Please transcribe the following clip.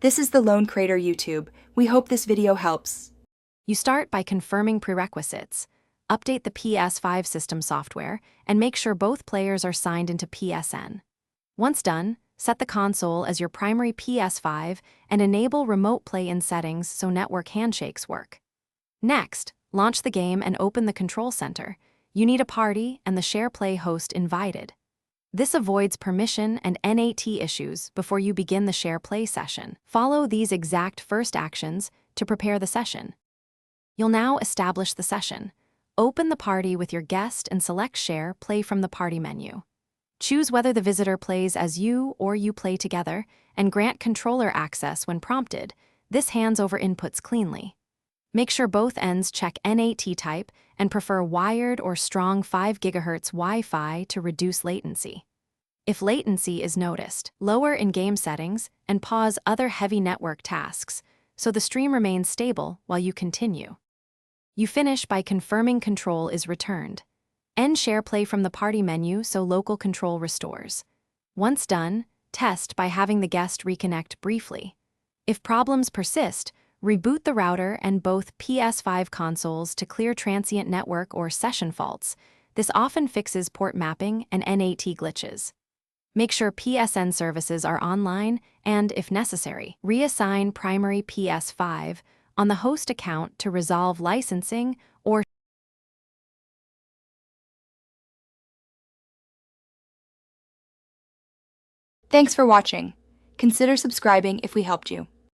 This is the Lone Creator YouTube. We hope this video helps. You start by confirming prerequisites, update the Ps5 system software, and make sure both players are signed into PSN. Once done, set the console as your primary Ps5 and enable remote play in settings so network handshakes work. Next, launch the game and open the control center. You need a party and the SharePlay host invited. This avoids permission and NAT issues before you begin the SharePlay session. Follow these exact first actions to prepare the session. You'll now establish the session. Open the party with your guest and select SharePlay from the party menu. Choose whether the visitor plays as you or you play together, and grant controller access when prompted. This hands over inputs cleanly. Make sure both ends check NAT type and prefer wired or strong 5 GHz Wi-Fi to reduce latency. If latency is noticed, lower in-game settings and pause other heavy network tasks so the stream remains stable while you continue. You finish by confirming control is returned. End SharePlay from the party menu so local control restores. Once done, test by having the guest reconnect briefly. If problems persist, reboot the router and both Ps5 consoles to clear transient network or session faults. This often fixes port mapping and NAT glitches. Make sure PSN services are online and, if necessary, reassign primary Ps5 on the host account to resolve licensing or Thanks for watching. Consider subscribing if we helped you.